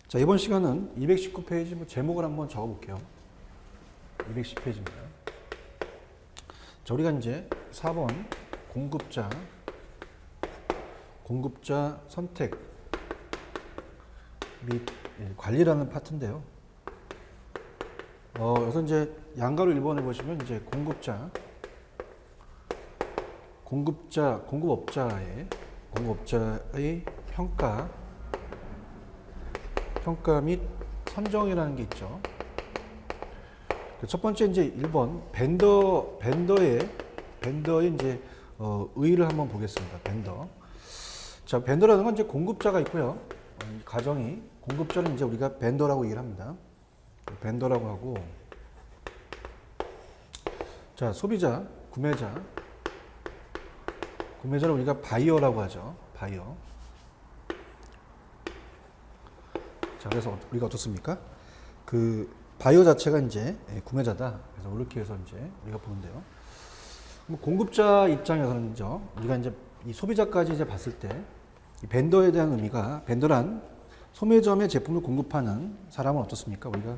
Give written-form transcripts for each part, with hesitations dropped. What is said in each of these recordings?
자, 이번 시간은 219페이지 제목을 한번 적어 볼게요. 210페이지입니다. 자, 우리가 이제 4번 공급자 선택 및 관리라는 파트인데요. 여기서 이제 양가로 1번을 보시면 이제 공급업자의 평가 및 선정이라는 게 있죠. 첫 번째 이제 1번 벤더의 이제 의의를 한번 보겠습니다. 자, 벤더라는 건 이제 공급자가 있고요. 가정이 공급자는 이제 우리가 벤더라고 얘기를 합니다. 벤더라고 하고, 자, 소비자, 구매자를 우리가 바이어라고 하죠. 바이어. 자, 그래서 우리가 어떻습니까? 그 바이어 자체가 이제 구매자다. 그래서 이렇게 해서 이제 우리가 보는데요. 공급자 입장에서는 우리가 이제 이 소비자까지 이제 봤을 때 이 벤더에 대한 의미가, 벤더란 소매점에 제품을 공급하는 사람은 어떻습니까? 우리가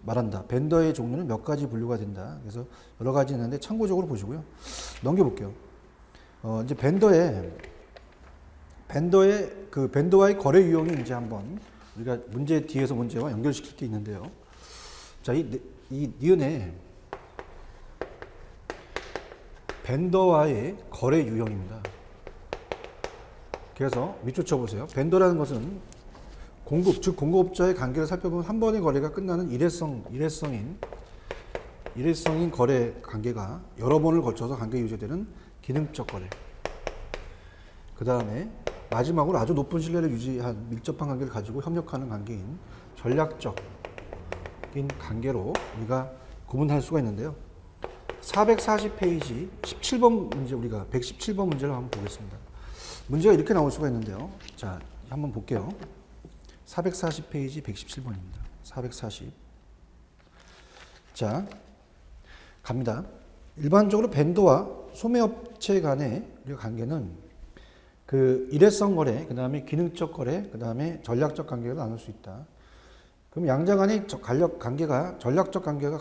말한다. 벤더의 종류는 몇 가지 분류가 된다. 그래서 여러 가지 있는데 참고적으로 보시고요. 넘겨볼게요. 이제 벤더와의 거래 유형이 이제 한번 우리가 뒤에서 문제와 연결시킬 게 있는데요. 자, 이 니은의 벤더와의 거래 유형입니다. 그래서 밑줄 쳐보세요. 벤더라는 것은 공급업자의 관계를 살펴보면 한 번의 거래가 끝나는 일회성인 거래 관계가 여러 번을 거쳐서 관계가 유지되는 기능적 거래. 그 다음에 마지막으로 아주 높은 신뢰를 유지한 밀접한 관계를 가지고 협력하는 관계인 전략적인 관계로 우리가 구분할 수가 있는데요. 440페이지 17번 문제, 우리가 117번 문제를 한번 보겠습니다. 문제가 이렇게 나올 수가 있는데요. 자, 한번 볼게요. 440페이지 117번입니다. 440. 자, 갑니다. 일반적으로 벤더와 소매업체 간의 관계는 일회성 거래, 그 다음에 기능적 거래, 그 다음에 전략적 관계로 나눌 수 있다. 그럼 양자 간의 전략적 관계로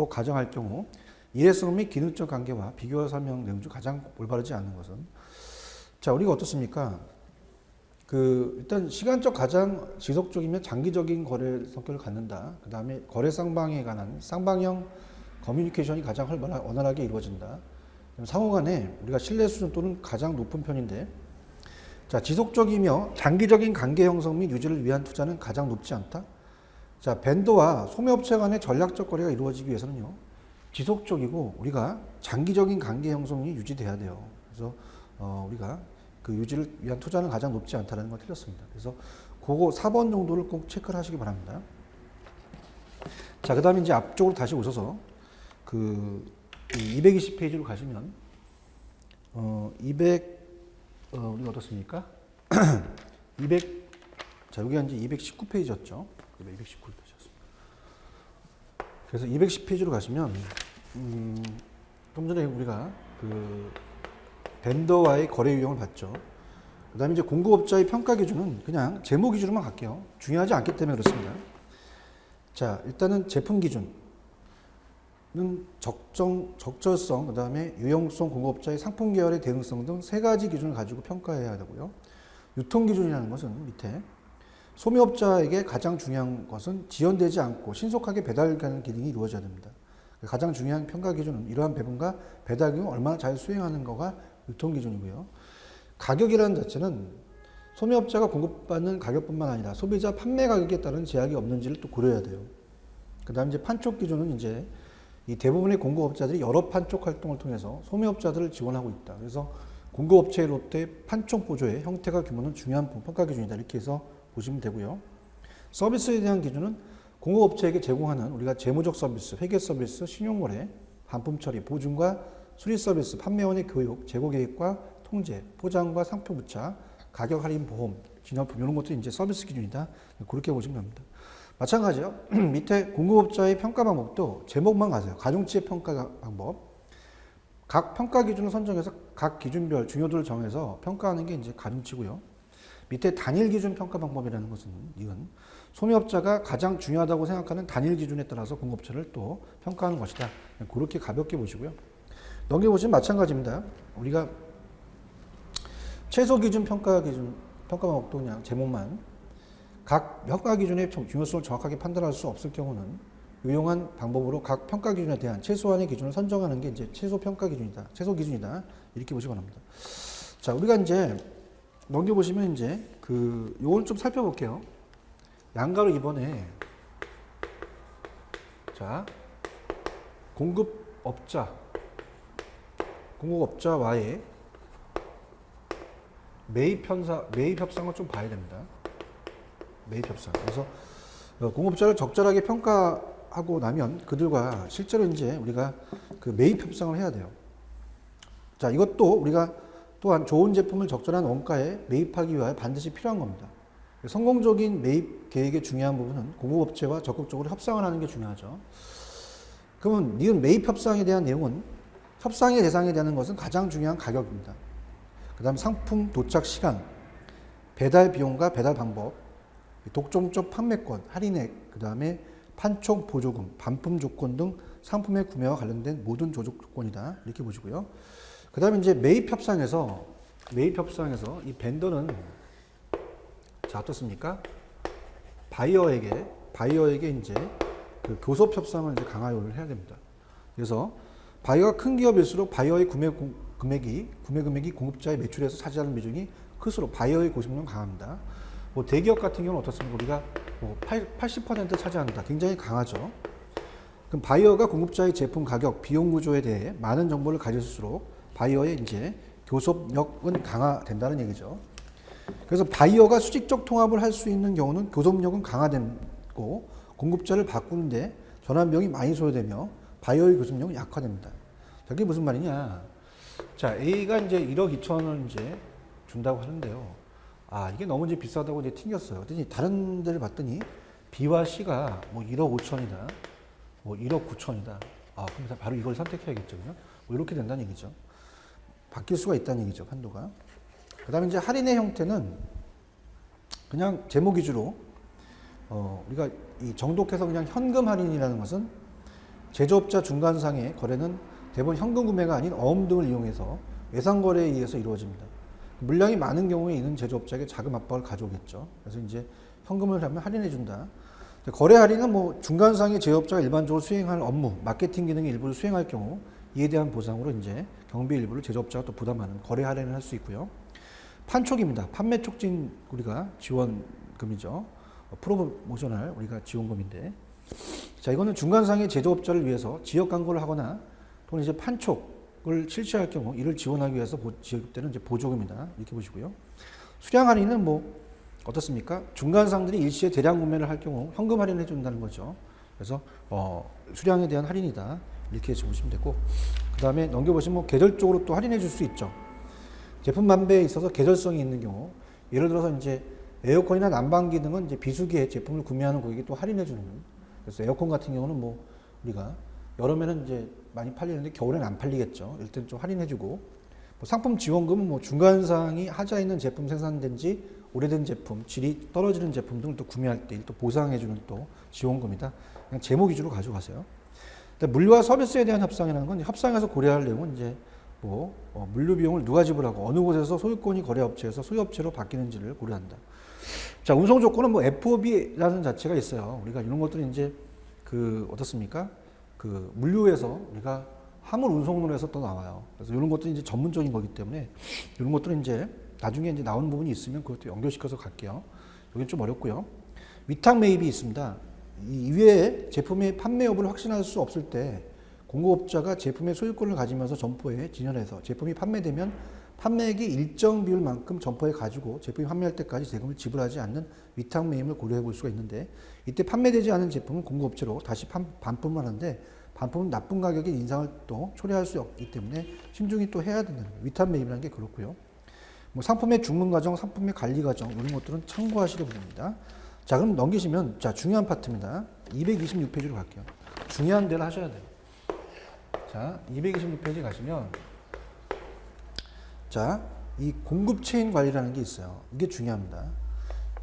가정할 경우 일회성 및 기능적 관계와 비교와 설명 내용 중 가장 올바르지 않는 것은, 자, 우리가 어떻습니까? 일단 시간적 가장 지속적이면 장기적인 거래 성격을 갖는다. 그 다음에 거래 쌍방에 관한 쌍방형 커뮤니케이션이 가장 원활하게 이루어진다. 상호 간에 우리가 신뢰 수준 또는 가장 높은 편인데, 자, 지속적이며 장기적인 관계 형성 및 유지를 위한 투자는 가장 높지 않다. 자, 벤더와 소매업체 간의 전략적 거래가 이루어지기 위해서는요, 지속적이고 우리가 장기적인 관계 형성이 유지돼야 돼요. 그래서 우리가 그 유지를 위한 투자는 가장 높지 않다는 건 틀렸습니다. 그래서 그거 4번 정도를 꼭 체크를 하시기 바랍니다. 자, 그 다음에 이제 앞쪽으로 다시 오셔서 220페이지로 가시면, 우리가 어떻습니까? 자, 여기가 이제 219페이지였죠. 219페이지였습니다. 그래서 210페이지로 가시면, 좀 전에 우리가 벤더와의 거래 유형을 봤죠. 그 다음에 이제 공급업자의 평가 기준은 그냥 제목 기준으로만 갈게요. 중요하지 않기 때문에 그렇습니다. 자, 일단은 제품 기준. 적절성, 그 다음에 유용성, 공급업자의 상품 계열의 대응성 등 세 가지 기준을 가지고 평가해야 되고요. 유통 기준이라는 것은 밑에 소매업자에게 가장 중요한 것은 지연되지 않고 신속하게 배달가는 기능이 이루어져야 됩니다. 가장 중요한 평가 기준은 이러한 배분과 배달 기능을 얼마나 잘 수행하는 거가 유통 기준이고요. 가격이라는 자체는 소매업자가 공급받는 가격뿐만 아니라 소비자 판매 가격에 따른 제약이 없는지를 또 고려해야 돼요. 그 다음 이제 판촉 기준은 이제 이 대부분의 공급업자들이 여러 판촉 활동을 통해서 소매업자들을 지원하고 있다. 그래서 공급업체로부터의 판촉 보조의 형태가 규모는 중요한 평가 기준이다. 이렇게 해서 보시면 되고요. 서비스에 대한 기준은 공급업체에게 제공하는 우리가 재무적 서비스, 회계 서비스, 신용거래, 반품 처리, 보증과 수리 서비스, 판매원의 교육, 재고 계획과 통제, 포장과 상표 부착, 가격 할인 보험, 진열품 이런 것들이 이제 서비스 기준이다. 그렇게 보시면 됩니다. 마찬가지요. 밑에 공급업자의 평가 방법도 제목만 가세요. 가중치의 평가 방법. 각 평가 기준을 선정해서 각 기준별 중요도를 정해서 평가하는 게 이제 가중치고요. 밑에 단일 기준 평가 방법이라는 것은 이건 소매업자가 가장 중요하다고 생각하는 단일 기준에 따라서 공급업체를 또 평가하는 것이다. 그렇게 가볍게 보시고요. 넘겨보시면 마찬가지입니다. 우리가 최소 기준 평가 방법도 그냥 제목만 각 평가 기준의 중요성을 정확하게 판단할 수 없을 경우는 유용한 방법으로 각 평가 기준에 대한 최소한의 기준을 선정하는 게 이제 최소 평가 기준이다. 최소 기준이다. 이렇게 보시기 바랍니다. 자, 우리가 이제 넘겨보시면 이제 요걸 좀 살펴볼게요. 양가로 이번에 자, 공급업자와의 매입 협상을 좀 봐야 됩니다. 매입 협상. 그래서 공급자를 적절하게 평가하고 나면 그들과 실제로 이제 우리가 그 매입 협상을 해야 돼요. 자, 이것도 우리가 또한 좋은 제품을 적절한 원가에 매입하기 위하여 반드시 필요한 겁니다. 성공적인 매입 계획의 중요한 부분은 공급업체와 적극적으로 협상을 하는 게 중요하죠. 그러면 이은 매입 협상에 대한 내용은 협상의 대상이 되는 것은 가장 중요한 가격입니다. 그 다음 상품 도착 시간, 배달 비용과 배달 방법, 독점적 판매권, 할인액, 그 다음에 판촉 보조금, 반품 조건 등 상품의 구매와 관련된 모든 조정 조건이다. 이렇게 보시고요. 그 다음에 이제 매입 협상에서 이 벤더는 자, 어떻습니까? 바이어에게 이제 그 교섭 협상을 이제 강화를 해야 됩니다. 그래서 바이어가 큰 기업일수록 바이어의 구매 금액이 공급자의 매출에서 차지하는 비중이 클수록 바이어의 고집력은 강합니다. 뭐 대기업 같은 경우는 어떻습니까? 우리가 뭐 80% 차지한다. 굉장히 강하죠. 그럼 바이어가 공급자의 제품 가격, 비용 구조에 대해 많은 정보를 가질수록 바이어의 이제 교섭력은 강화된다는 얘기죠. 그래서 바이어가 수직적 통합을 할 수 있는 경우는 교섭력은 강화되고 공급자를 바꾸는데 전환 비용이 많이 소요되며 바이어의 교섭력은 약화됩니다. 자, 그게 무슨 말이냐? 자, A가 이제 1억 2천을 이제 준다고 하는데요. 아, 이게 너무 이제 비싸다고 이제 튕겼어요. 그랬더니 다른 데를 봤더니 B와 C가 뭐 1억 5천이다, 뭐 1억 9천이다. 아, 그럼 바로 이걸 선택해야겠죠. 그냥? 뭐 이렇게 된다는 얘기죠. 바뀔 수가 있다는 얘기죠, 판도가. 그 다음에 이제 할인의 형태는 그냥 제목 위주로, 우리가 이 정독해서 그냥 현금 할인이라는 것은 제조업자 중간상의 거래는 대부분 현금 구매가 아닌 어음 등을 이용해서 외상 거래에 의해서 이루어집니다. 물량이 많은 경우에 이는 제조업자에게 자금 압박을 가져오겠죠. 그래서 이제 현금을 하면 할인해 준다. 거래 할인은 뭐 중간상의 제조업자가 일반적으로 수행할 업무, 마케팅 기능의 일부를 수행할 경우 이에 대한 보상으로 이제 경비 일부를 제조업자가 또 부담하는 거래 할인을 할 수 있고요. 판촉입니다. 판매 촉진 우리가 지원금이죠. 프로모셔널 우리가 지원금인데, 자, 이거는 중간상의 제조업자를 위해서 지역 광고를 하거나 또는 이제 판촉을 실시할 경우 이를 지원하기 위해서 지급되는 이제 보조금이다. 이렇게 보시고요. 수량 할인은 뭐 어떻습니까? 중간상들이 일시에 대량 구매를 할 경우 현금 할인을 해준다는 거죠. 그래서 수량에 대한 할인이다. 이렇게 보시면 되고, 그 다음에 넘겨보시면 뭐 계절적으로 또 할인해 줄 수 있죠. 제품 만배에 있어서 계절성이 있는 경우, 예를 들어서 이제 에어컨이나 난방기 등은 이제 비수기에 제품을 구매하는 고객이 또 할인해 주는. 그래서 에어컨 같은 경우는 뭐 우리가 여름에는 이제 많이 팔리는데 겨울에는 안 팔리겠죠. 이럴 때는 좀 할인해 주고, 뭐 상품 지원금은 뭐 중간상이 하자 있는 제품 생산된 지 오래된 제품, 질이 떨어지는 제품 등을 또 구매할 때 또 보상해 주는 또 지원금이다. 그냥 제목 위주로 가져가세요. 물류와 서비스에 대한 협상이라는 건 협상에서 고려할 내용은 이제 뭐 물류 비용을 누가 지불하고 어느 곳에서 소유권이 거래업체에서 소유업체로 바뀌는지를 고려한다. 자, 운송 조건은 뭐 FOB라는 자체가 있어요. 우리가 이런 것들은 이제 어떻습니까? 물류에서 우리가 화물 운송론에서 또 나와요. 그래서 이런 것들이 이제 전문적인 거기 때문에 이런 것들은 이제 나중에 이제 나오는 부분이 있으면 그것도 연결시켜서 갈게요. 여기는 좀 어렵고요. 위탁 매입이 있습니다. 이외에 제품의 판매 여부를 확신할 수 없을 때 공급업자가 제품의 소유권을 가지면서 점포에 진열해서 제품이 판매되면 판매액의 일정 비율만큼 점포에 가지고 제품이 판매할 때까지 세금을 지불하지 않는 위탁 매입을 고려해 볼 수가 있는데, 이때 판매되지 않은 제품은 공급업체로 다시 반품을 하는데 반품은 나쁜 가격의 인상을 또 초래할 수 없기 때문에 신중히 또 해야 된다는 거예요. 위탁 매입이라는 게 그렇고요. 뭐 상품의 주문 과정, 상품의 관리 과정 이런 것들은 참고하시기 바랍니다. 자, 그럼 넘기시면 자, 중요한 파트입니다. 226페이지로 갈게요. 중요한 데를 하셔야 돼요. 자, 226페이지 가시면 자, 이 공급 체인 관리라는 게 있어요. 이게 중요합니다.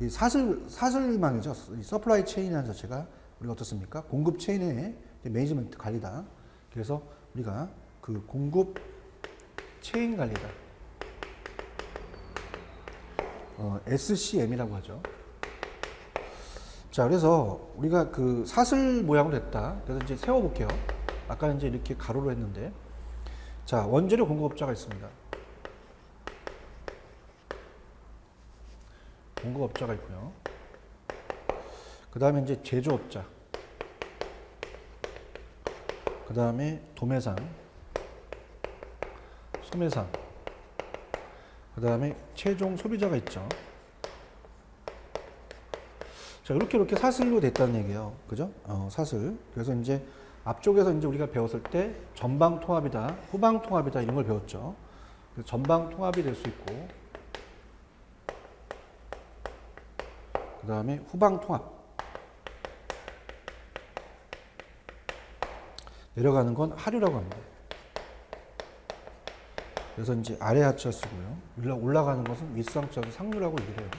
이 사슬망이죠. 이 서플라이 체인이라는 자체가 우리가 어떻습니까? 공급 체인의 매니지먼트 관리다. 그래서 우리가 그 공급 체인 관리다. SCM이라고 하죠. 자, 그래서 우리가 그 사슬 모양으로 했다. 그래서 이제 세워볼게요. 아까는 이제 이렇게 가로로 했는데, 자, 원재료 공급업자가 있습니다. 공급업자가 있고요. 그 다음에 이제 제조업자. 그 다음에 도매상, 소매상. 그 다음에 최종 소비자가 있죠. 자, 이렇게 사슬로 됐다는 얘기예요. 그죠? 사슬. 그래서 이제 앞쪽에서 이제 우리가 배웠을 때 전방 통합이다, 후방 통합이다 이런 걸 배웠죠. 그래서 전방 통합이 될 수 있고, 그 다음에 후방 통합. 내려가는 건 하류라고 합니다. 그래서 이제 아래 하자 쓰고요. 올라가는 것은 윗상자에서 상류라고 얘기를 해요.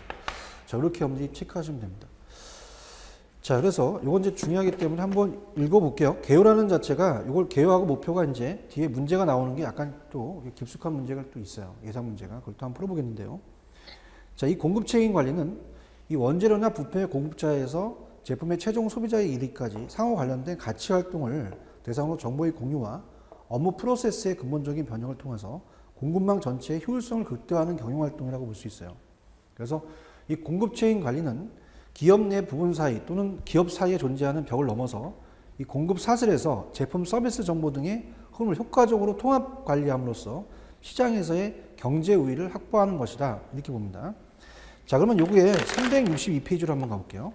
자, 이렇게 여러분들이 체크하시면 됩니다. 자, 그래서 이건 이제 중요하기 때문에 한번 읽어볼게요. 개요라는 자체가 이걸 개요하고 목표가 이제 뒤에 문제가 나오는 게 약간 또 깊숙한 문제가 또 있어요. 예상 문제가. 그걸 또 한번 풀어보겠는데요. 자, 이 공급 체인 관리는 이 원재료나 부품의 공급자에서 제품의 최종 소비자에 이르기까지 상호 관련된 가치 활동을 대상으로 정보의 공유와 업무 프로세스의 근본적인 변형을 통해서 공급망 전체의 효율성을 극대화하는 경영활동이라고 볼 수 있어요. 그래서 이 공급체인 관리는 기업 내 부분 사이 또는 기업 사이에 존재하는 벽을 넘어서 이 공급 사슬에서 제품 서비스 정보 등의 흐름을 효과적으로 통합 관리함으로써 시장에서의 경제 우위를 확보하는 것이다. 이렇게 봅니다. 자, 그러면 요거에 362페이지로 한번 가볼게요.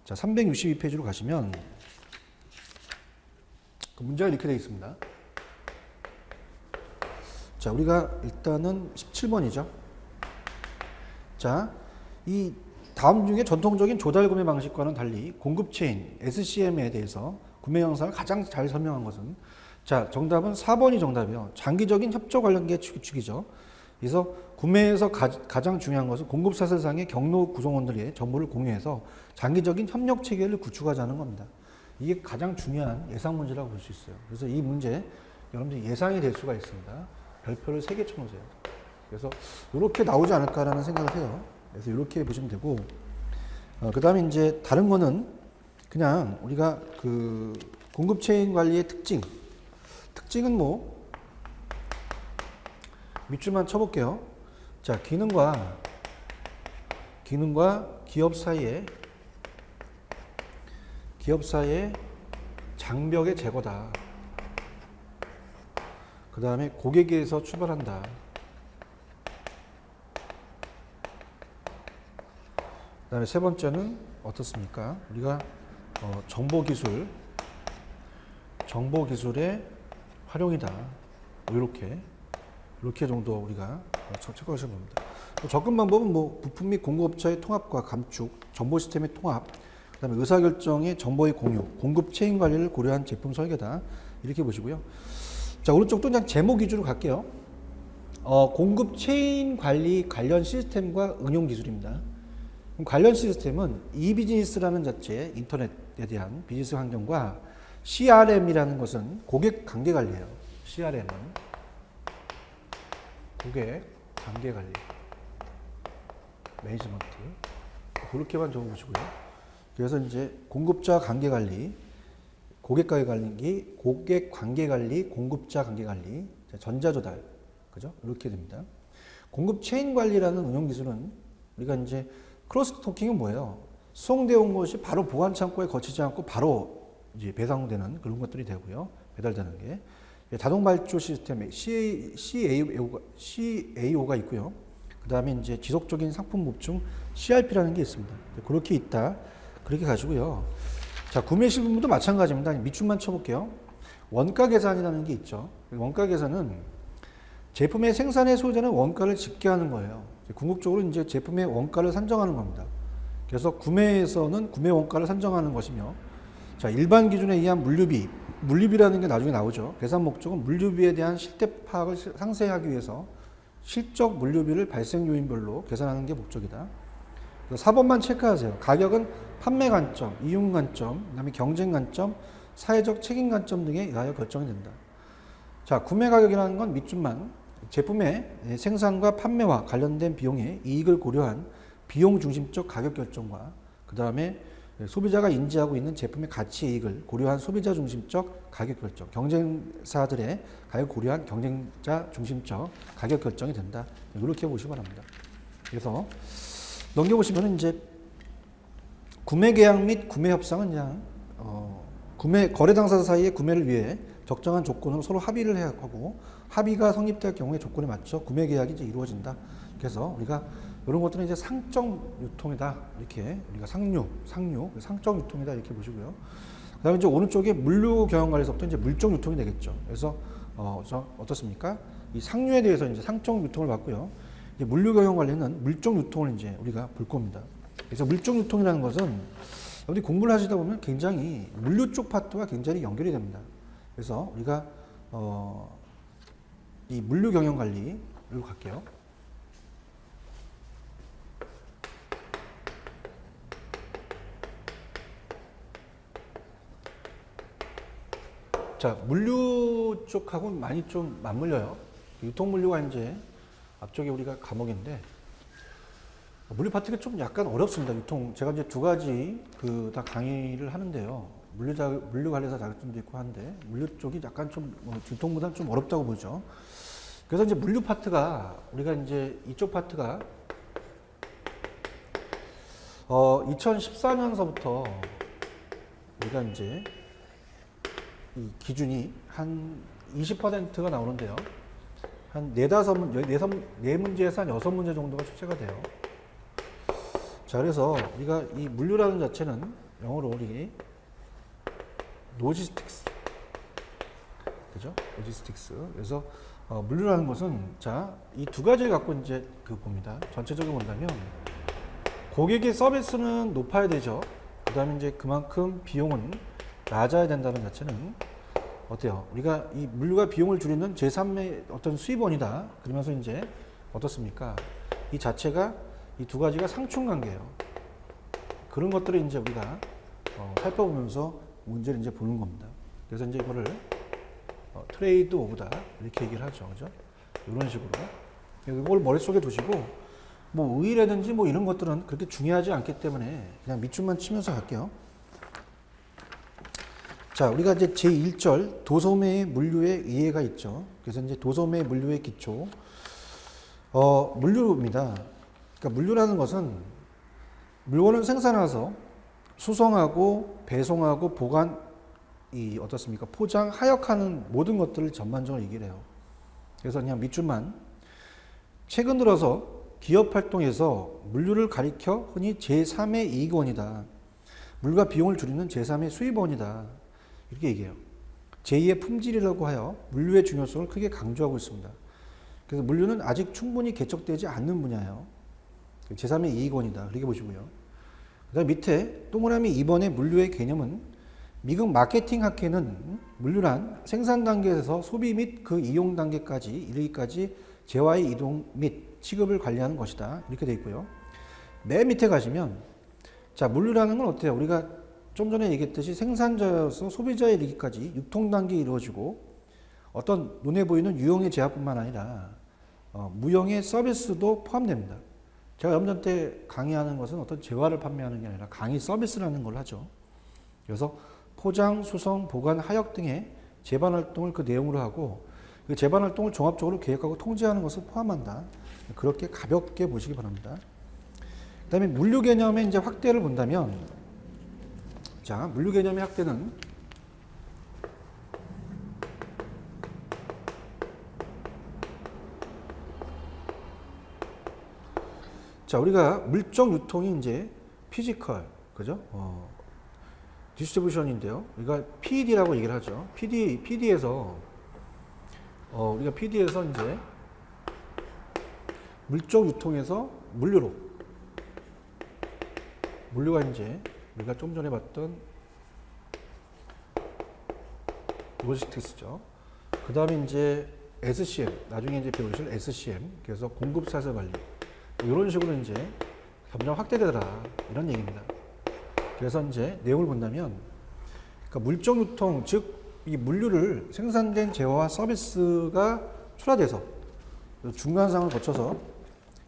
자, 362페이지로 가시면 그 문제가 이렇게 되어 있습니다. 자, 우리가 일단은 17번이죠. 자, 이 다음 중에 전통적인 조달 구매 방식과는 달리 공급 체인 SCM에 대해서 구매 현상을 가장 잘 설명한 것은, 자, 정답은 4번이 정답이요. 장기적인 협조 관련계 축이죠. 그래서 구매에서 가장 중요한 것은 공급 사슬상의 경로 구성원들의 정보를 공유해서 장기적인 협력 체계를 구축하자는 겁니다. 이게 가장 중요한 예상 문제라고 볼 수 있어요. 그래서 이 문제 여러분들 예상이 될 수가 있습니다. 별표를 3개 쳐놓으세요. 그래서 이렇게 나오지 않을까라는 생각을 해요. 그래서 이렇게 보시면 되고, 그 다음에 이제 다른 거는 그냥 우리가 그 공급 체인 관리의 특징은 뭐 밑줄만 쳐볼게요. 자, 기능과 기업 사이의 장벽의 제거다. 그 다음에 고객에서 출발한다. 그 다음에 세 번째는 어떻습니까? 우리가 정보기술의 활용이다. 이렇게 정도 우리가 체크하셔야 됩니다. 접근 방법은 뭐 부품 및 공급업자의 통합과 감축, 정보 시스템의 통합, 그다음에 의사결정의 정보의 공유, 공급 체인 관리를 고려한 제품 설계다. 이렇게 보시고요. 자, 오른쪽도 그냥 제목 위주로 갈게요. 공급 체인 관리 관련 시스템과 응용 기술입니다. 그럼 관련 시스템은 이비즈니스라는 자체의 인터넷에 대한 비즈니스 환경과 CRM이라는 것은 고객 관계 관리예요. CRM은 고객 관계 관리, 매니지먼트. 그렇게만 적어보시고요. 그래서 이제 공급자 관계 관리, 고객 관계 관리, 공급자 관계 관리, 전자조달, 그죠? 이렇게 됩니다. 공급 체인 관리라는 운영 기술은 우리가 이제 크로스 토킹은 뭐예요? 수송되어 온 것이 바로 보관 창고에 거치지 않고 바로 이제 배송되는 그런 것들이 되고요. 배달되는 게. 자동 발주 시스템에 CAO가 있고요. 그 다음에 이제 지속적인 상품 보충 CRP라는 게 있습니다. 그렇게 있다. 그렇게 가지고요. 자, 구매 실부문도 마찬가지입니다. 밑줄만 쳐볼게요. 원가 계산이라는 게 있죠. 원가 계산은 제품의 생산의 소재는 원가를 집계하는 거예요. 궁극적으로 이제 제품의 원가를 산정하는 겁니다. 그래서 구매에서는 구매 원가를 산정하는 것이며, 자, 일반 기준에 의한 물류비라는 게 나중에 나오죠. 계산 목적은 물류비에 대한 실태 파악을 상세히 하기 위해서 실적 물류비를 발생 요인별로 계산하는 게 목적이다. 4번만 체크하세요. 가격은 판매 관점, 이용 관점, 그다음에 경쟁 관점, 사회적 책임 관점 등에 의하여 결정이 된다. 자, 구매 가격이라는 건 밑줄만 제품의 생산과 판매와 관련된 비용의 이익을 고려한 비용 중심적 가격 결정과 그 다음에 소비자가 인지하고 있는 제품의 가치 이익을 고려한 소비자 중심적 가격 결정, 경쟁사들의 가격 고려한 경쟁자 중심적 가격 결정이 된다. 이렇게 보시기 바랍니다. 그래서 넘겨보시면 이제 구매 계약 및 구매 협상은 그냥 거래 당사자 사이의 구매를 위해 적정한 조건으로 서로 합의를 해야 하고 합의가 성립될 경우에 조건에 맞춰 구매 계약이 이제 이루어진다. 그래서 우리가 이런 것들은 이제 상적 유통이다. 이렇게 우리가 상적 유통이다 이렇게 보시고요. 그다음에 이제 오른쪽에 물류 경영 관리서부터 이제 물적 유통이 되겠죠. 그래서 어떻습니까? 이 상류에 대해서 이제 상적 유통을 봤고요. 이제 물류 경영 관리는 물적 유통을 이제 우리가 볼 겁니다. 그래서 물적 유통이라는 것은 여러분이 공부를 하시다 보면 굉장히 물류 쪽 파트와 굉장히 연결이 됩니다. 그래서 우리가 이 물류 경영 관리로 갈게요. 자, 물류 쪽하고 많이 좀 맞물려요. 유통 물류가 이제 앞쪽에 우리가 과목인데 물류 파트가 좀 약간 어렵습니다. 유통 제가 이제 두 가지 다 강의를 하는데요. 물류 관리사 자격증도 있고 한데 물류 쪽이 약간 좀 유통보다는 좀 어렵다고 보죠. 그래서 이제 물류 파트가 우리가 이제 이쪽 파트가 2014년서부터 우리가 이제 이 기준이 한 20%가 나오는데요. 한 4문제에서 한 6문제 정도가 출제가 돼요. 자, 그래서 우리가 이 물류라는 자체는 영어로 우리 로지스틱스. 그죠? 로지스틱스. 그래서 물류라는 것은 자, 이 두 가지를 갖고 이제 봅니다. 전체적으로 본다면 고객의 서비스는 높아야 되죠. 그다음에 이제 그만큼 비용은 낮아야 된다는 자체는 어때요? 우리가 이 물류가 비용을 줄이는 제3의 어떤 수입원이다. 그러면서 이제 어떻습니까? 이 자체가 이 두 가지가 상충관계예요. 그런 것들을 이제 우리가 살펴보면서 문제를 이제 보는 겁니다. 그래서 이제 이거를 트레이드 오브다 이렇게 얘기를 하죠, 그죠? 이런 식으로 이걸 머릿속에 두시고 뭐 의의라든지 뭐 이런 것들은 그렇게 중요하지 않기 때문에 그냥 밑줄만 치면서 갈게요. 자, 우리가 이제 제1절 도소매의 물류의 이해가 있죠. 그래서 이제 도소매의 물류의 기초 물류입니다. 그러니까 물류라는 것은 물건을 생산해서 수송하고 배송하고 보관 어떻습니까? 포장, 하역하는 모든 것들을 전반적으로 얘기를 해요. 그래서 그냥 밑줄만 최근 들어서 기업 활동에서 물류를 가리켜 흔히 제3의 이익원이다. 물과 비용을 줄이는 제3의 수입원이다. 이렇게 얘기해요. 제2의 품질이라고 하여 물류의 중요성을 크게 강조하고 있습니다. 그래서 물류는 아직 충분히 개척되지 않는 분야예요. 제3의 이익원이다. 그렇게 보시고요. 그 다음 밑에 동그라미 2번의 물류의 개념은 미국 마케팅 학회는 물류란 생산 단계에서 소비 및 그 이용 단계까지 이르기까지 재화의 이동 및 취급을 관리하는 것이다. 이렇게 되어 있고요. 맨 밑에 가시면 자, 물류라는 건 어때요? 우리가 좀 전에 얘기했듯이 생산자여서 소비자에 이르기까지 유통 단계에 이루어지고 어떤 눈에 보이는 유형의 제약뿐만 아니라 무형의 서비스도 포함됩니다. 제가 여러분들한테 강의하는 것은 어떤 재화를 판매하는 게 아니라 강의 서비스라는 걸 하죠. 그래서 포장, 수송, 보관, 하역 등의 재반 활동을 그 내용으로 하고 그 재반 활동을 종합적으로 계획하고 통제하는 것을 포함한다. 그렇게 가볍게 보시기 바랍니다. 그 다음에 물류 개념의 이제 확대를 본다면 자, 물류 개념의 확대는 자, 우리가 물적 유통이 이제 피지컬, 그죠? 디스트리뷰션인데요. 우리가 PD라고 얘기를 하죠. PD에서 우리가 PD에서 이제 물적 유통에서 물류가 이제 우리가 좀 전에 봤던 로지스틱스죠. 그 다음에 이제 SCM, 나중에 이제 배우실 SCM, 그래서 공급사슬 관리, 뭐 이런 식으로 이제 점점 확대되더라 이런 얘기입니다. 그래서 이제 내용을 본다면, 그러니까 물적 유통, 즉 이 물류를 생산된 재화와 서비스가 출하돼서 중간상을 거쳐서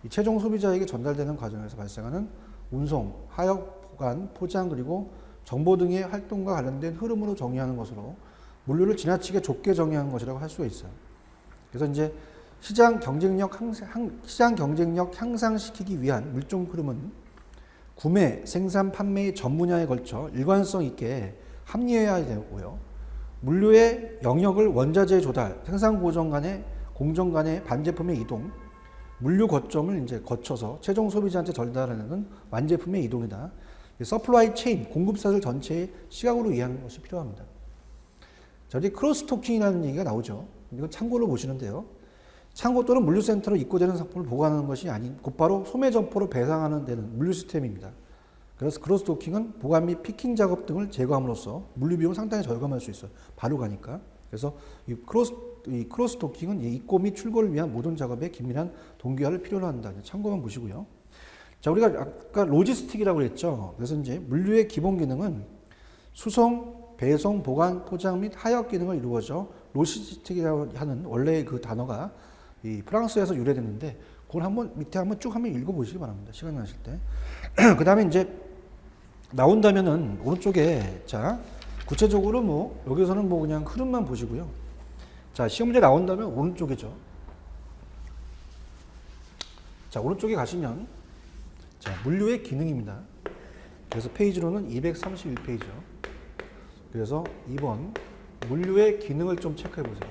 이 최종 소비자에게 전달되는 과정에서 발생하는 운송, 하역, 보관, 포장 그리고 정보 등의 활동과 관련된 흐름으로 정의하는 것으로 물류를 지나치게 좁게 정의하는 것이라고 할 수가 있어요. 그래서 이제 시장 경쟁력 향상시키기 위한 물적 흐름은 구매, 생산, 판매의 전 분야에 걸쳐 일관성 있게 합리해야 되고요. 물류의 영역을 원자재 조달, 생산 공정 간의 반제품의 이동, 물류 거점을 이제 거쳐서 최종 소비자한테 전달하는 완제품의 이동이다. 서플라이 체인, 공급사슬 전체의 시각으로 이해하는 것이 필요합니다. 자, 여기 크로스토킹이라는 얘기가 나오죠. 이건 참고로 보시는데요. 창고 또는 물류센터로 입고되는 상품을 보관하는 것이 아닌 곧바로 소매 점포로 배상하는 데는 물류 시스템입니다. 그래서 크로스토킹은 보관 및 피킹 작업 등을 제거함으로써 물류 비용을 상당히 절감할 수 있어요. 바로 가니까. 그래서 이 크로스토킹은 입고 및 출고를 위한 모든 작업에 긴밀한 동기화를 필요로 한다. 참고만 보시고요. 자, 우리가 아까 로지스틱이라고 했죠. 그래서 이제 물류의 기본 기능은 수송, 배송, 보관, 포장 및 하역 기능을 이루어져 로지스틱이라고 하는 원래 그 단어가 이 프랑스에서 유래됐는데 그걸 한번 밑에 한번 쭉 한번 읽어보시기 바랍니다. 시간 나실 때. 그 다음에 이제 나온다면은 오른쪽에 자 구체적으로 뭐 여기서는 뭐 그냥 흐름만 보시고요. 자, 시험 문제 나온다면 오른쪽이죠. 자, 오른쪽에 가시면 자, 물류의 기능입니다. 그래서 페이지로는 231페이지죠. 그래서 2번 물류의 기능을 좀 체크해 보세요.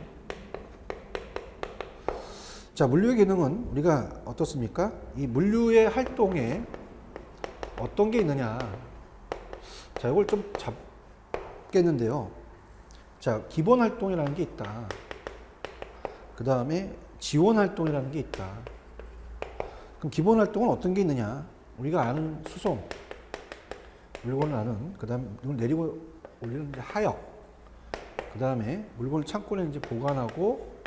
자, 물류의 기능은 우리가 어떻습니까? 이 물류의 활동에 어떤 게 있느냐. 자, 이걸 좀 잡겠는데요. 자, 기본 활동이라는 게 있다. 그 다음에 지원 활동이라는 게 있다. 그럼 기본 활동은 어떤 게 있느냐? 우리가 아는 수송, 물건을 아는, 그 다음에 내리고 올리는 하역, 그 다음에 물건을 창고에 이제 보관하고,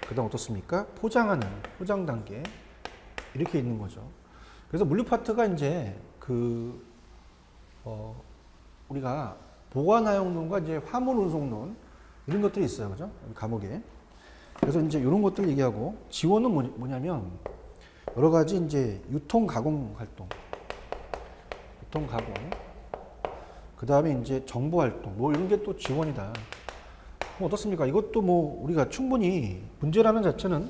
그 다음 어떻습니까? 포장하는, 포장 단계. 이렇게 있는 거죠. 그래서 물류 파트가 이제 우리가 보관하역론과 이제 화물 운송론 이런 것들이 있어요. 그죠? 과목에. 그래서 이제 이런 것들 얘기하고 지원은 뭐냐면 여러 가지 이제 유통 가공 활동, 유통 가공, 그 다음에 이제 정보 활동, 뭐 이런 게 또 지원이다. 뭐 어떻습니까? 이것도 뭐 우리가 충분히 문제라는 자체는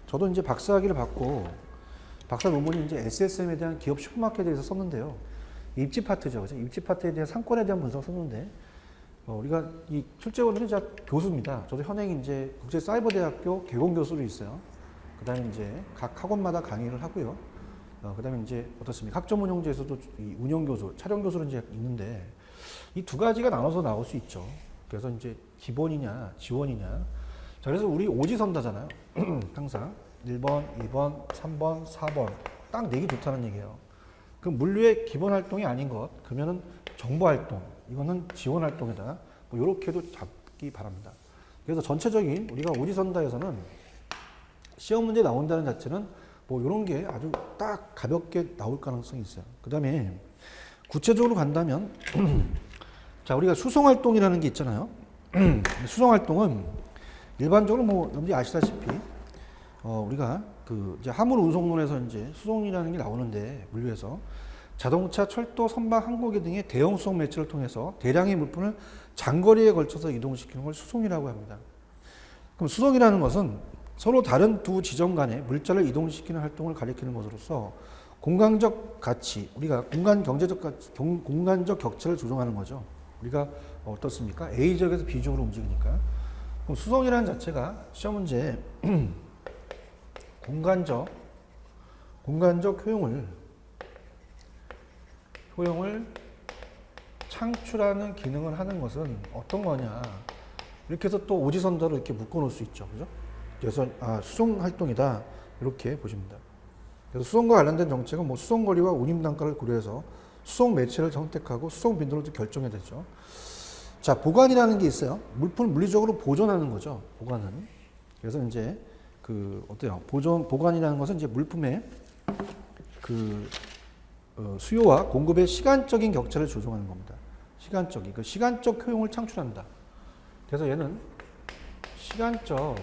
저도 이제 박사학위를 받고 박사 논문이 이제 SSM에 대한 기업 슈퍼마켓에 대해서 썼는데요. 입지 파트죠. 그죠? 입지 파트에 대한 상권에 대한 분석을 썼는데 우리가 이 실제로는 제가 교수입니다. 저도 현행 이제 국제사이버대학교 개공교수로 있어요. 그 다음에 이제 각 학원마다 강의를 하고요. 그 다음에 이제 어떻습니까? 학점 운영제에서도 이 운영교수, 촬영교수로 이제 있는데 이 두 가지가 나눠서 나올 수 있죠. 그래서 이제 기본이냐, 지원이냐. 자, 그래서 우리 오지선다잖아요. 항상 1번, 2번, 3번, 4번. 딱 내기 좋다는 얘기예요. 그 물류의 기본 활동이 아닌 것, 그러면은 정보 활동, 이거는 지원 활동이다. 뭐 요렇게도 잡기 바랍니다. 그래서 전체적인 우리가 오지선다에서는 시험 문제 나온다는 자체는 뭐 이런 게 아주 딱 가볍게 나올 가능성이 있어요. 그 다음에 구체적으로 간다면 자, 우리가 수송 활동이라는 게 있잖아요. 수송 활동은 일반적으로 뭐 여러분들이 아시다시피 우리가 그 이제 화물 운송론에서 이제 수송이라는 게 나오는데 물류에서 자동차, 철도, 선박, 항공기 등의 대형 수송 매체를 통해서 대량의 물품을 장거리에 걸쳐서 이동시키는 걸 수송이라고 합니다. 그럼 수송이라는 것은 서로 다른 두 지점 간의 물자를 이동시키는 활동을 가리키는 것으로서 공간적 가치, 우리가 공간적 격차를 조정하는 거죠. 우리가 어떻습니까? A지역에서 B지역으로 움직이니까. 그럼 수송이라는 자체가 시험 문제에 공간적 효용을 창출하는 기능을 하는 것은 어떤 거냐. 이렇게 해서 또 오지선다로 이렇게 묶어 놓을 수 있죠. 그죠? 그래서 수송 활동이다. 이렇게 보십니다. 그래서 수송과 관련된 정책은 뭐 수송거리와 운임 단가를 고려해서 수송 매체를 선택하고 수송 빈도를 결정해야 되죠. 자, 보관이라는 게 있어요. 물품을 물리적으로 보존하는 거죠. 보관은. 그래서 이제 그 어때요? 보관이라는 것은 이제 물품의 그 수요와 공급의 시간적인 격차를 조정하는 겁니다. 시간적 효용을 창출한다. 그래서 얘는 시간적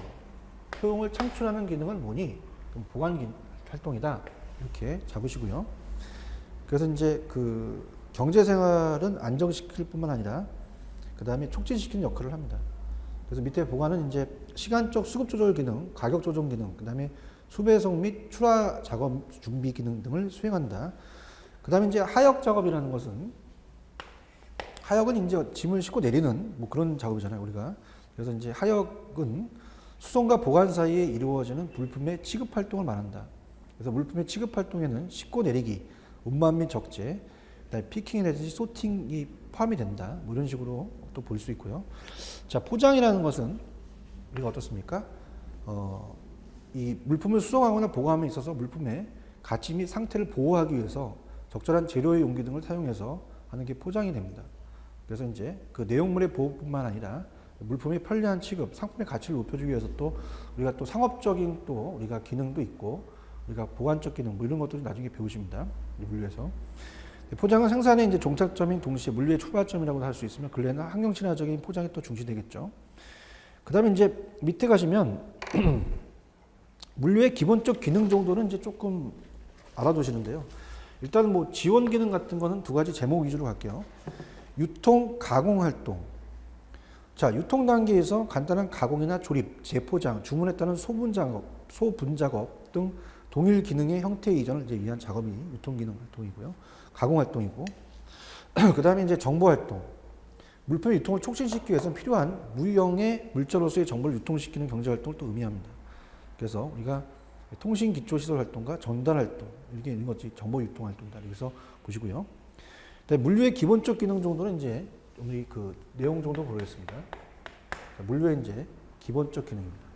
효용을 창출하는 기능은 뭐니? 그럼 보관 활동이다. 이렇게 잡으시고요. 그래서 이제 그 경제 생활은 안정시킬 뿐만 아니라 그 다음에 촉진시키는 역할을 합니다. 그래서 밑에 보관은 이제 시간적 수급 조절 기능, 가격 조정 기능, 그 다음에 수배송 및 출하 작업 준비 기능 등을 수행한다. 그 다음에 이제 하역 작업이라는 것은 하역은 이제 짐을 싣고 내리는 뭐 그런 작업이잖아요, 우리가. 그래서 이제 하역은 수송과 보관 사이에 이루어지는 물품의 취급 활동을 말한다. 그래서 물품의 취급 활동에는 싣고 내리기, 운반 및 적재, 그다음에 피킹이라든지 소팅이 포함이 된다. 뭐 이런 식으로 또 볼 수 있고요. 자, 포장이라는 것은 우리가 어떻습니까? 이 물품을 수송하거나 보관함에 있어서 물품의 가치 및 상태를 보호하기 위해서 적절한 재료의 용기 등을 사용해서 하는 게 포장이 됩니다. 그래서 이제 그 내용물의 보호뿐만 아니라 물품의 편리한 취급, 상품의 가치를 높여주기 위해서 또 우리가 또 상업적인 또 우리가 기능도 있고 우리가 보관적 기능 뭐 이런 것들을 나중에 배우십니다. 물류에서. 포장은 생산의 이제 종착점인 동시에 물류의 출발점이라고 할 수 있으며 근래에는 환경 친화적인 포장이 또 중시되겠죠. 그다음에 이제 밑에 가시면 물류의 기본적 기능 정도는 이제 조금 알아두시는데요. 일단 뭐 지원 기능 같은 거는 두 가지 제목 위주로 갈게요. 유통 가공 활동. 자, 유통 단계에서 간단한 가공이나 조립, 재포장, 주문에 따른 소분 작업 등 동일 기능의 형태 이전을 이제 위한 작업이 유통 기능 활동이고요. 가공 활동이고. 그다음에 이제 정보 활동. 물품의 유통을 촉진시키기 위해서 필요한 무형의 물자로서의 정보를 유통시키는 경제 활동을 또 의미합니다. 그래서 우리가 통신 기초 시설 활동과 전달 활동 이게 있는 것이 정보 유통 활동이다. 그래서 보시고요. 물류의 기본적 기능 정도는 이제 우리 그 내용 정도 보겠습니다. 물류의 이제 기본적 기능입니다.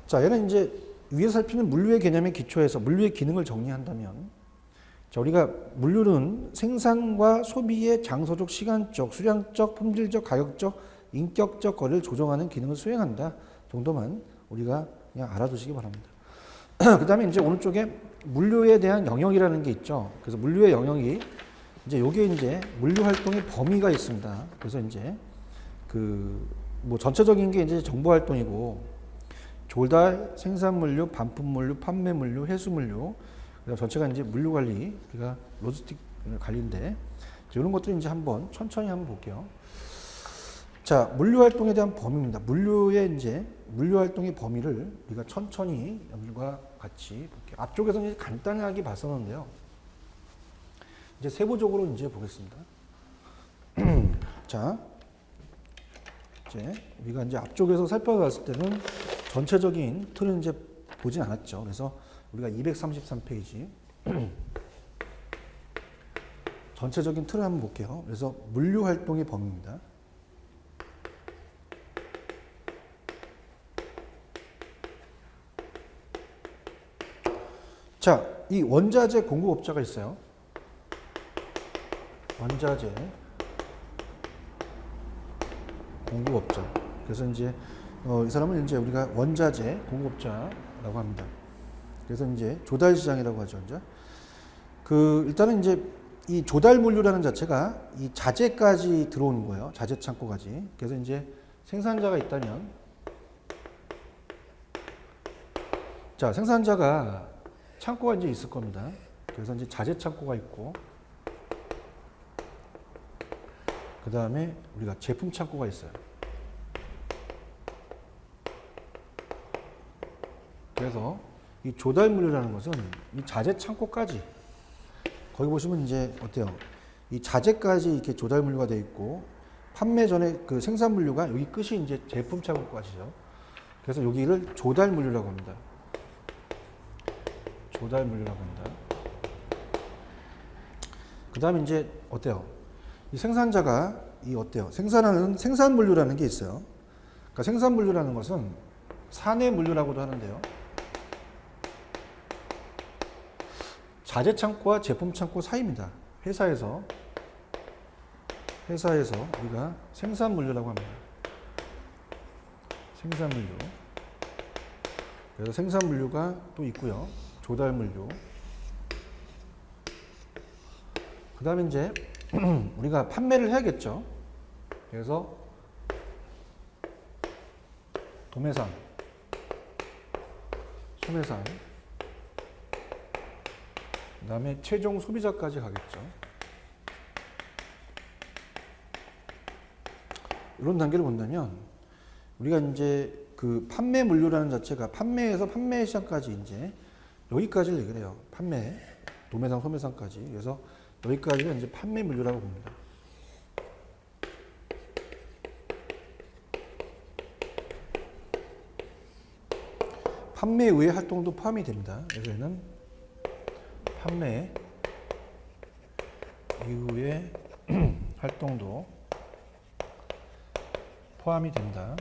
자, 얘는 이제 위에서 살피는 물류의 개념의 기초에서 물류의 기능을 정리한다면, 자, 우리가 물류는 생산과 소비의 장소적, 시간적, 수량적, 품질적, 가격적, 인격적 거래를 조정하는 기능을 수행한다 정도만 우리가 그냥 알아두시기 바랍니다. 그 다음에 이제 오른쪽에 물류에 대한 영역이라는 게 있죠. 그래서 물류의 영역이 이제 요게 이제 물류 활동의 범위가 있습니다. 그래서 이제 그 뭐 전체적인 게 이제 정보 활동이고 조달, 생산 물류, 반품 물류, 판매 물류, 회수 물류, 그다음 전체가 이제 물류 관리, 우리가 로지스틱 관리인데 이런 것들 이제 한번 천천히 한번 볼게요. 자, 물류 활동에 대한 범위입니다. 물류의 이제 물류 활동의 범위를 우리가 천천히 여러분과 같이 볼게요. 앞쪽에서 이제 간단하게 봤었는데요. 이제 세부적으로 이제 보겠습니다. 자, 이제 우리가 이제 앞쪽에서 살펴봤을 때는 전체적인 틀은 이제 보진 않았죠. 그래서 우리가 233페이지 전체적인 틀을 한번 볼게요. 그래서 물류 활동의 범위입니다. 자, 이 원자재 공급업자가 있어요. 원자재 공급업자. 그래서 이제 이 사람은 이제 우리가 원자재 공급업자라고 합니다. 그래서 이제 조달 시장이라고 하죠. 이제 그 일단은 이제 이 조달 물류라는 자체가 이 자재까지 들어오는 거예요. 자재 창고까지. 그래서 이제 생산자가 있다면, 자, 생산자가 창고가 이제 있을 겁니다. 그래서 이제 자재 창고가 있고, 그 다음에 우리가 제품 창고가 있어요. 그래서 이 조달 물류라는 것은 이 자재 창고까지, 거기 보시면 이제 어때요? 이 자재까지 이렇게 조달 물류가 되어 있고, 판매 전에 그 생산 물류가 여기 끝이 이제 제품 창고까지죠. 그래서 여기를 조달 물류라고 합니다. 조달 물류라고 합니다. 그 다음에 이제 어때요? 이 생산자가 이 어때요? 생산하는 생산 물류라는 게 있어요. 그러니까 생산 물류라는 것은 사내 물류라고도 하는데요. 자재 창고와 제품 창고 사이입니다. 회사에서 회사에서 우리가 생산 물류라고 합니다. 생산 물류. 그래서 생산 물류가 또 있고요. 조달 물류. 그 다음에 이제 우리가 판매를 해야겠죠. 그래서 도매상, 소매상, 그 다음에 최종 소비자까지 가겠죠. 이런 단계를 본다면 우리가 이제 그 판매 물류라는 자체가 판매에서 판매 시장까지 이제 여기까지를 얘기를 해요. 판매, 도매상, 소매상까지. 그래서 여기까지가 이제 판매 물류라고 봅니다. 판매 외의 활동도 포함이 됩니다. 그래서 얘는 판매 이후의 활동도 포함이 된다.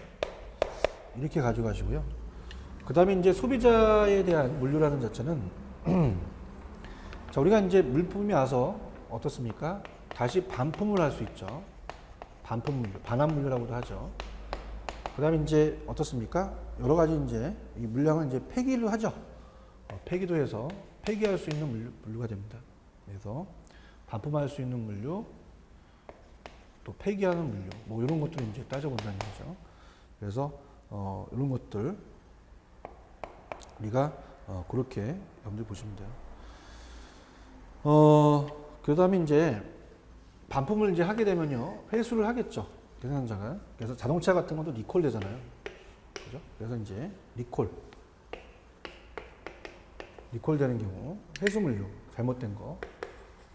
이렇게 가져가시고요. 그 다음에 이제 소비자에 대한 물류라는 자체는 자, 우리가 이제 물품이 와서 어떻습니까? 다시 반품을 할 수 있죠. 반품 물류, 반환 물류라고도 하죠. 그 다음에 이제 어떻습니까? 여러 가지 이제 이 물량을 이제 폐기를 하죠. 폐기도 해서 폐기할 수 있는 물류가 됩니다. 그래서 반품할 수 있는 물류, 또 폐기하는 물류, 뭐 이런 것들을 이제 따져본다는 거죠. 그래서 이런 것들 우리가 그렇게 여러분들 보시면 돼요. 그 다음에 이제 반품을 이제 하게 되면요, 회수를 하겠죠. 생산자가. 그래서 자동차 같은 것도 리콜 되잖아요. 그죠? 그래서 이제 리콜 되는 경우, 회수 물류, 잘못된 거,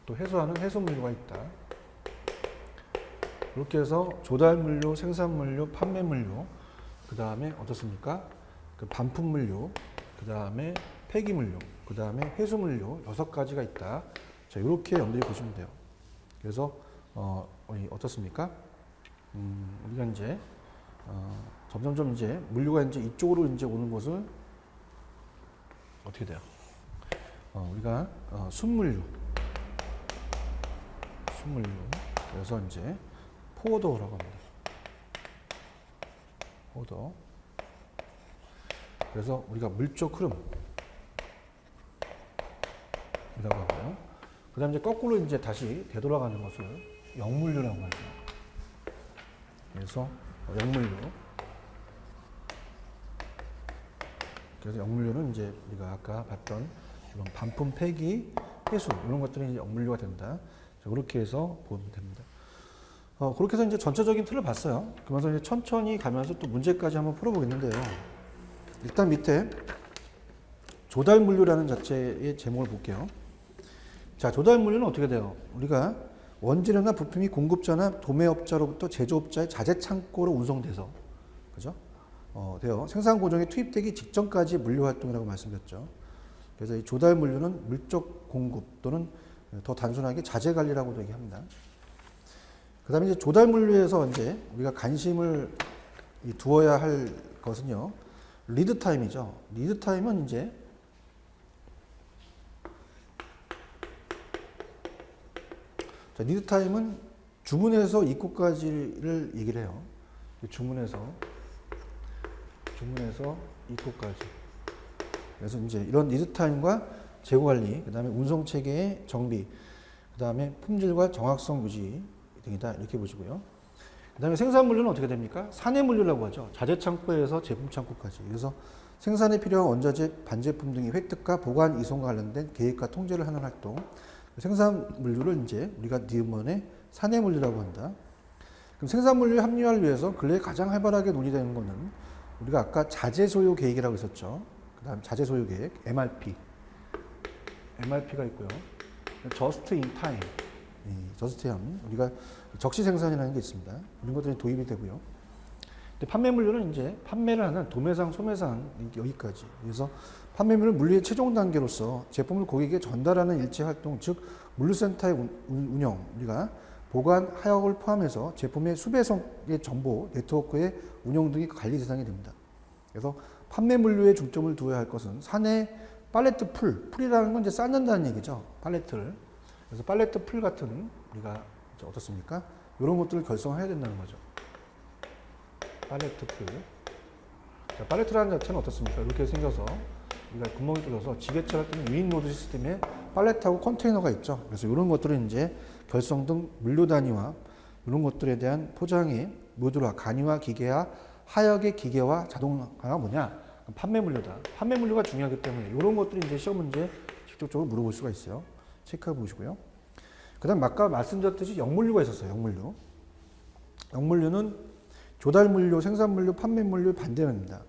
또 회수하는 회수 물류가 있다. 이렇게 해서 조달 물류, 생산 물류, 판매 물류, 그 다음에 어떻습니까? 그 반품 물류, 그 다음에 폐기 물류, 그 다음에 회수 물류 6가지가 있다. 자, 이렇게 여러분들이 보시면 돼요. 그래서 어떻습니까? 우리가 이제 점점점 이제 물류가 이제 이쪽으로 이제 오는 것을 어떻게 돼요? 우리가 순물류, 그래서 이제 포워더라고 합니다. 포워더. 그래서 우리가 물적 흐름이라고 하고요. 그 다음에 이제 거꾸로 이제 다시 되돌아가는 것을 역물류라고 하죠. 그래서 역물류. 그래서 역물류는 이제 우리가 아까 봤던 이런 반품, 폐기, 회수 이런 것들이 이제 역물류가 된다. 자, 그렇게 해서 보면 됩니다. 그렇게 해서 이제 전체적인 틀을 봤어요. 그러면서 이제 천천히 가면서 또 문제까지 한번 풀어보겠는데요. 일단 밑에 조달 물류라는 자체의 제목을 볼게요. 자, 조달 물류는 어떻게 돼요? 우리가 원재료나 부품이 공급자나 도매업자로부터 제조업자의 자재 창고로 운송돼서, 그죠? 돼요. 생산 고정에 투입되기 직전까지 물류 활동이라고 말씀드렸죠. 그래서 이 조달 물류는 물적 공급 또는 더 단순하게 자재 관리라고도 얘기합니다. 그 다음에 이제 조달 물류에서 이제 우리가 관심을 두어야 할 것은요, 리드 타임이죠. 리드 타임은 이제 자, 리드 타임은 주문에서 입고까지를 얘기를 해요. 주문에서 입고까지. 그래서 이제 이런 리드 타임과 재고 관리, 그 다음에 운송 체계의 정비, 그 다음에 품질과 정확성 유지 등이다. 이렇게 보시고요. 그 다음에 생산 물류는 어떻게 됩니까? 사내 물류라고 하죠. 자재 창고에서 제품 창고까지. 그래서 생산에 필요한 원자재, 반제품 등의 획득과 보관, 이송과 관련된 계획과 통제를 하는 활동. 생산 물류를 이제 우리가 니은번에 사내 물류라고 한다. 그럼 생산 물류 합리화를 위해서 근래에 가장 활발하게 논의되는 것은 우리가 아까 자재 소요 계획이라고 했었죠. 그 다음 자재 소요 계획, MRP가 있고요. Just in time. 저스트 현 우리가 적시 생산이라는 게 있습니다. 이런 것들이 도입이 되고요. 근데 판매 물류는 이제 판매를 하는 도매상, 소매상 여기까지. 그래서 판매 물류는 물류의 최종 단계로서 제품을 고객에게 전달하는 일체 활동, 즉 물류센터의 운영, 우리가 보관, 하역을 포함해서 제품의 수배송의 정보, 네트워크의 운영 등이 관리 대상이 됩니다. 그래서 판매 물류에 중점을 두어야 할 것은 사내 팔레트 풀이라는 건 이제 쌓는다는 얘기죠. 팔레트를. 그래서 팔레트 풀 같은 우리가 어떻습니까? 이런 것들을 결성해야 된다는 거죠. 팔레트 풀. 자, 팔레트라는 자체는 어떻습니까? 이렇게 생겨서 우리가 구멍이 뚫려서 지게차를 뜨는 유인 로드 시스템에 팔레트하고 컨테이너가 있죠. 그래서 이런 것들은 이제 결성 등 물류 단위와 이런 것들에 대한 포장의 모듈화, 간이화, 기계화, 하역의 기계화, 자동화가 뭐냐? 판매 물류다. 판매 물류가 중요하기 때문에 이런 것들이 이제 시험 문제 직접적으로 물어볼 수가 있어요. 체크해 보시고요. 그다음 아까 말씀드렸듯이 역물류가 있었어요. 역물류. 역물류는 조달 물류, 생산 물류, 판매 물류 반대입니다.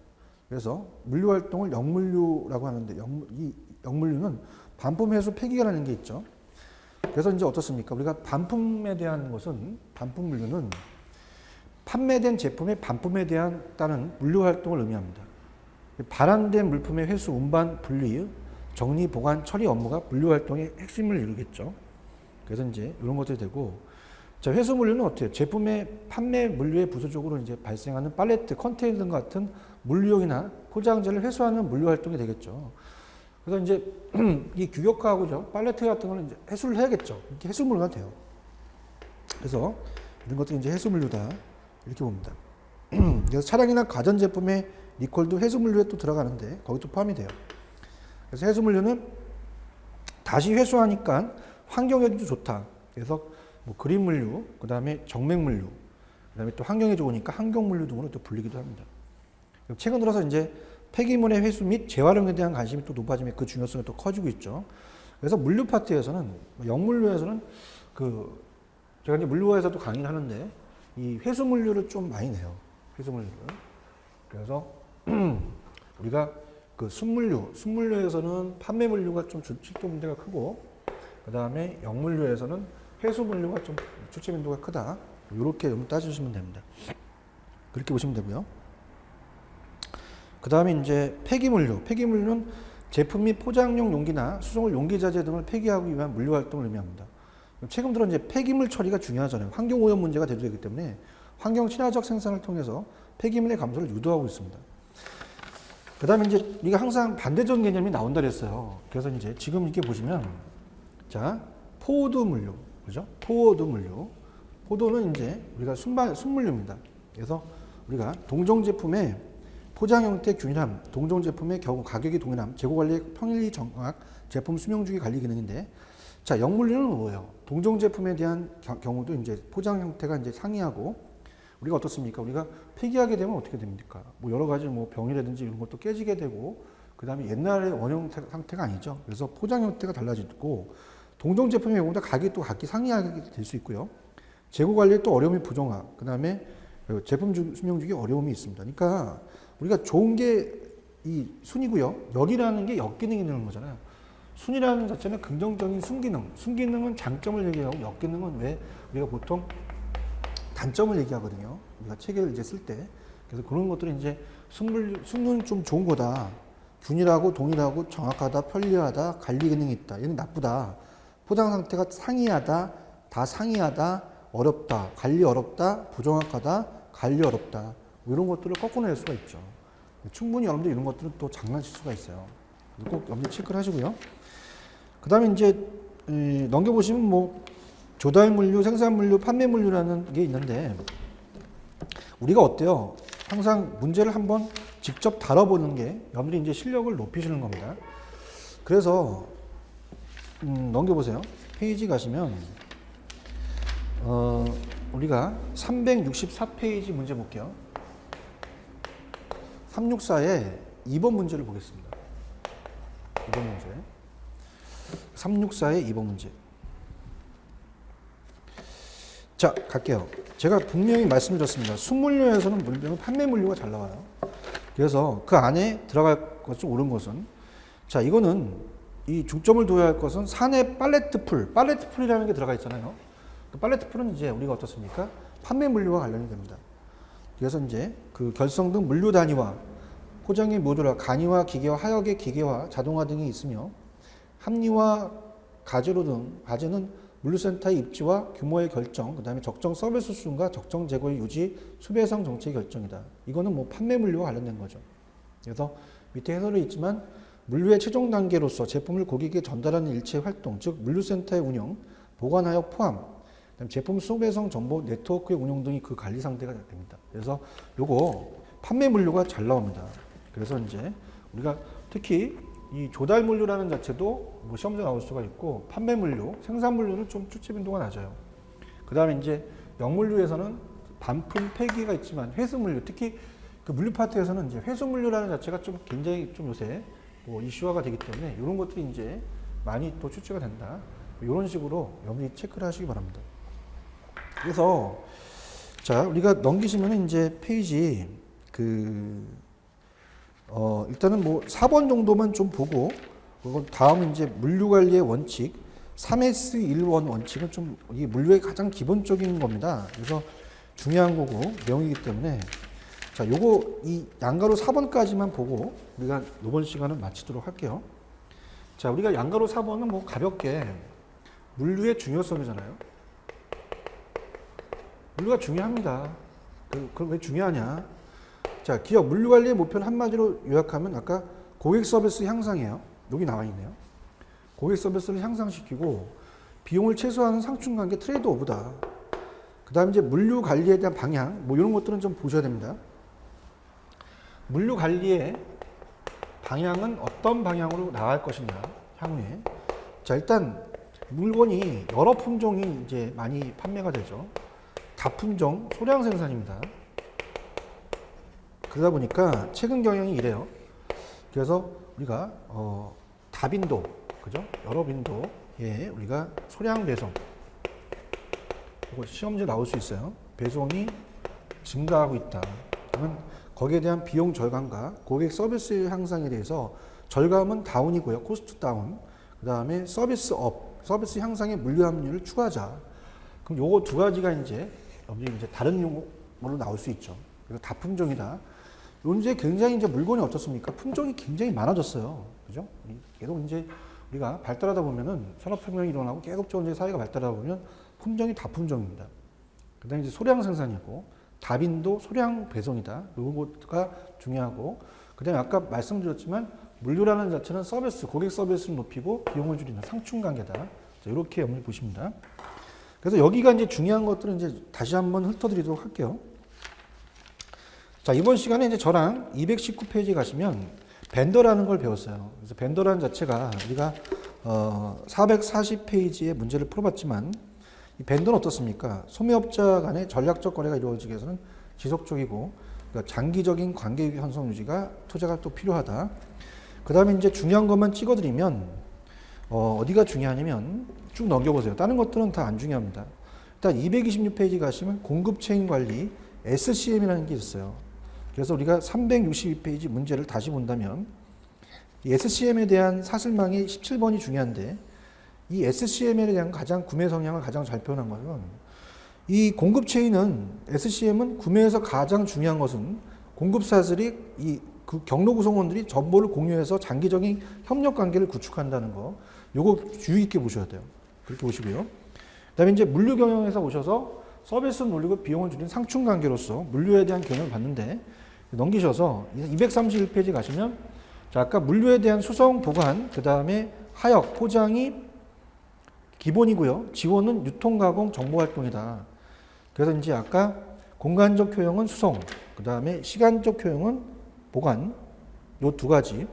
그래서 물류 활동을 역물류라고 하는데 이 역물류는 반품 회수 폐기라는 게 있죠. 그래서 이제 어떻습니까? 우리가 반품에 대한 것은 반품 물류는 판매된 제품의 반품에 대한 따른 물류 활동을 의미합니다. 발환된 물품의 회수, 운반, 분리, 정리, 보관, 처리 업무가 물류 활동의 핵심을 이루겠죠. 그래서 이제 이런 것들이 되고, 자, 회수 물류는 어때요? 제품의 판매 물류의 부수적으로 이제 발생하는 팔레트, 컨테이너 등 같은 물류용이나 포장재를 회수하는 물류 활동이 되겠죠. 그래서 이제 이 규격화하고죠, 팔레트 같은 거는 이제 회수를 해야겠죠. 이렇게 회수 물류가 돼요. 그래서 이런 것들이 이제 회수 물류다 이렇게 봅니다. 그래서 차량이나 가전 제품의 리콜도 회수 물류에 또 들어가는데 거기도 포함이 돼요. 그래서 회수 물류는 다시 회수하니까 환경에도 좋다. 그래서 뭐 그린 물류, 그 다음에 정맥 물류, 그 다음에 또 환경에 좋으니까 환경 물류 등으로 또 불리기도 합니다. 최근 들어서 이제 폐기물의 회수 및 재활용에 대한 관심이 또 높아지며 그 중요성이 또 커지고 있죠. 그래서 물류 파트에서는, 역물류에서는 제가 이제 물류에서도 강의를 하는데 이 회수 물류를 좀 많이 내요. 회수 물류를. 그래서 우리가 그 순물류에서는 판매 물류가 좀 출제 문제가 크고, 그 다음에 역물류에서는 회수 물류가 좀 출제 빈도가 크다. 이렇게 좀 따지시면 됩니다. 그렇게 보시면 되고요. 그 다음에 이제 폐기물류는 제품 및 포장용 용기나 수송을 용기 자재 등을 폐기하기 위한 물류 활동을 의미합니다. 최근 들어 이제 폐기물 처리가 중요하잖아요. 환경 오염 문제가 대두되기 때문에 환경 친화적 생산을 통해서 폐기물의 감소를 유도하고 있습니다. 그 다음에 이제 우리가 항상 반대적 개념이 나온다 그랬어요. 그래서 이제 지금 이렇게 보시면, 자, 포워드 물류, 그죠? 포워드 물류. 포도는 이제 우리가 순물류입니다. 그래서 우리가 동종 제품의 포장 형태 균일함, 동종 제품의 경우 가격이 동일함, 재고 관리 평일리 정확, 제품 수명 주기 관리 기능인데, 자, 역물류는 뭐예요? 동종 제품에 대한 경우도 이제 포장 형태가 이제 상이하고, 우리가 어떻습니까? 우리가 폐기하게 되면 어떻게 됩니까? 뭐 여러 가지 뭐 병이라든지 이런 것도 깨지게 되고, 그 다음에 옛날의 원형 상태가 아니죠. 그래서 포장 형태가 달라지고, 동종 제품의 경우도 가격이 또 각기 상이하게 될 수 있고요. 재고 관리에 또 어려움이 부정화, 그 다음에 제품 수명 주기 어려움이 있습니다. 그러니까 우리가 좋은 게 이 순이고요. 역이라는 게 역기능이 되는 거잖아요. 순이라는 자체는 긍정적인 순기능, 순기능은 장점을 얘기하고 역기능은 왜 우리가 보통 단점을 얘기하거든요. 우리가 체계를 이제 쓸 때. 그래서 그런 것들이 이제 순은 좀 좋은 거다. 균일하고 동일하고 정확하다, 편리하다, 관리 기능이 있다. 얘는 나쁘다. 포장 상태가 상이하다, 다 상이하다, 어렵다, 관리 어렵다, 부정확하다, 관리 어렵다. 이런 것들을 꺾어낼 수가 있죠. 충분히 여러분들 이런 것들은 또 장난칠 수가 있어요. 꼭 여러분들 체크를 하시고요. 그 다음에 이제 넘겨보시면 뭐 조달 물류, 생산 물류, 판매 물류라는 게 있는데, 우리가 어때요? 항상 문제를 한번 직접 다뤄보는 게 여러분들이 이제 실력을 높이시는 겁니다. 그래서 넘겨보세요. 페이지 가시면 우리가 364페이지 문제 볼게요. 364에 2번 문제를 보겠습니다. 2번 문제. 364의 2번 문제. 자, 갈게요. 제가 분명히 말씀드렸습니다. 순물류에서는 물류는 판매 물류가 잘 나와요. 그래서 그 안에 들어갈 것 중 옳은 것은, 자, 이거는 이 중점을 둬야 할 것은 사내 팔레트 풀이라는 게 들어가 있잖아요. 그 팔레트 풀은 이제 우리가 어떻습니까? 판매 물류와 관련이 됩니다. 그래서 이제 그 결성 등 물류 단위화, 포장의 모듈화, 간이화, 기계화, 하역의 기계화, 자동화 등이 있으며, 합리화, 과제는 물류센터의 입지와 규모의 결정, 그 다음에 적정 서비스 수준과 적정 재고의 유지, 수배성 정책의 결정이다. 이거는 뭐 판매 물류와 관련된 거죠. 그래서 밑에 해설이 있지만, 물류의 최종 단계로서 제품을 고객에게 전달하는 일체의 활동, 즉 물류센터의 운영, 보관하역 포함, 그다음에 제품 소배송 정보 네트워크의 운용 등이 그 관리 상태가 됩니다. 그래서 요거 판매 물류가 잘 나옵니다. 그래서 이제 우리가 특히 이 조달 물류라는 자체도 뭐 시험에 나올 수가 있고 판매 물류, 생산 물류는 좀 출제 빈도가 낮아요. 그다음에 이제 영물류에서는 반품 폐기가 있지만 회수 물류, 특히 그 물류 파트에서는 이제 회수 물류라는 자체가 좀 굉장히 좀 요새 뭐 이슈화가 되기 때문에 이런 것들이 이제 많이 또 출제가 된다. 이런 식으로 여러분이 체크를 하시기 바랍니다. 그래서 자 우리가 넘기시면 이제 페이지 일단은 뭐 4번 정도만 좀 보고 그리고 다음 이제 물류 관리의 원칙 3S1원 원칙은 좀 이게 물류의 가장 기본적인 겁니다. 그래서 중요한 거고 내용이기 때문에 자 요거 이 양가로 4번까지만 보고 우리가 이번 시간은 마치도록 할게요. 자 우리가 양가로 4번은 뭐 가볍게 물류의 중요성이잖아요. 물류가 중요합니다. 그럼 왜 중요하냐? 자, 기업 물류 관리의 목표는 한마디로 요약하면 아까 고객 서비스 향상이에요. 여기 나와 있네요. 고객 서비스를 향상시키고 비용을 최소화하는 상충 관계 트레이드 오브다. 그다음에 이제 물류 관리에 대한 방향, 뭐 이런 것들은 좀 보셔야 됩니다. 물류 관리의 방향은 어떤 방향으로 나갈 것이냐, 향후에. 자, 일단 물건이 여러 품종이 이제 많이 판매가 되죠. 다품종 소량 생산입니다. 그러다 보니까 최근 경영이 이래요. 그래서 우리가 다빈도, 그죠? 여러 빈도에 우리가 소량 배송. 이거 시험지에 나올 수 있어요. 배송이 증가하고 있다. 그러면 거기에 대한 비용 절감과 고객 서비스 향상에 대해서 절감은 다운이고요. 코스트 다운. 그 다음에 서비스 업, 서비스 향상의 물류 합류를 추가하자. 그럼 요거 두 가지가 이제 다른 용어로 나올 수 있죠. 그래서 다품종이다. 현재 굉장히 이제 물건이 어떻습니까? 품종이 굉장히 많아졌어요. 그죠? 계속 이제 우리가 발달하다 보면은 산업혁명이 일어나고 계속적으로 이제 사회가 발달하다 보면 품종이 다품종입니다. 그 다음에 이제 소량 생산이고 다빈도 소량 배송이다. 이거가 중요하고 그 다음에 아까 말씀드렸지만 물류라는 자체는 서비스, 고객 서비스를 높이고 비용을 줄이는 상충 관계다. 자, 이렇게 염을 보십니다. 그래서 여기가 이제 중요한 것들은 이제 다시 한번 훑어드리도록 할게요. 자, 이번 시간에 이제 저랑 219페이지 가시면 벤더라는 걸 배웠어요. 그래서 벤더라는 자체가 우리가 440페이지의 문제를 풀어봤지만 이 벤더는 어떻습니까? 소매업자 간의 전략적 거래가 이루어지기 위해서는 지속적이고 그러니까 장기적인 관계 형성 유지가 투자가 또 필요하다. 그 다음에 이제 중요한 것만 찍어드리면 어디가 중요하냐면 쭉 넘겨보세요. 다른 것들은 다 안 중요합니다. 일단 226페이지 가시면 공급체인 관리 SCM이라는 게 있어요. 그래서 우리가 362페이지 문제를 다시 본다면 이 SCM에 대한 사슬망이 17번이 중요한데 이 SCM에 대한 가장 구매 성향을 가장 잘 표현한 것은 이 공급 체인은 SCM은 구매에서 가장 중요한 것은 공급사들이 그 경로 구성원들이 정보를 공유해서 장기적인 협력 관계를 구축한다는 거. 요거 주의 있게 보셔야 돼요. 그렇게 보시고요. 그다음에 이제 물류 경영에서 오셔서 서비스 물류고 비용을 줄인 상충 관계로서 물류에 대한 개념을 봤는데 넘기셔서 231페이지 가시면 자, 아까 물류에 대한 수송, 보관, 그 다음에 하역, 포장이 기본이고요. 지원은 유통, 가공, 정보 활동이다. 그래서 이제 아까 공간적 효용은 수송, 그 다음에 시간적 효용은 보관, 요 두 가지.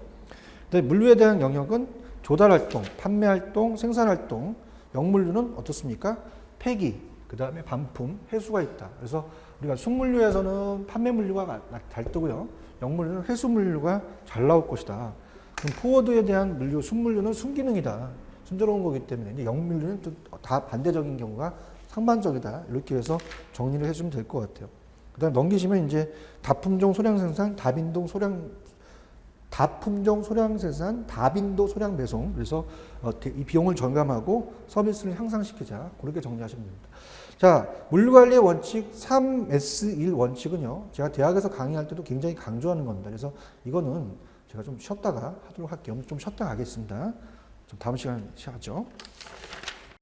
근데 물류에 대한 영역은 조달 활동, 판매 활동, 생산 활동, 영물류는 어떻습니까? 폐기, 그 다음에 반품, 회수가 있다. 그래서 우리가 숙물류에서는 판매 물류가 잘 뜨고요. 영물류는 회수 물류가 잘 나올 것이다. 그럼 포워드에 대한 물류, 숙물류는 순기능이다. 순조로운 거기 때문에 이제 영물류는 또 다 반대적인 경우가 상반적이다. 이렇게 해서 정리를 해주면 될 것 같아요. 그다음 넘기시면 이제 다품종 소량 생산, 다품종 소량 생산, 다빈도 소량 배송. 그래서 이 비용을 절감하고 서비스를 향상시키자. 그렇게 정리하시면 됩니다. 자, 물류관리의 원칙 3S1 원칙은요. 제가 대학에서 강의할 때도 굉장히 강조하는 겁니다. 그래서 이거는 제가 좀 쉬었다가 하도록 할게요. 좀 쉬었다 가겠습니다. 좀 다음 시간에 시작하죠.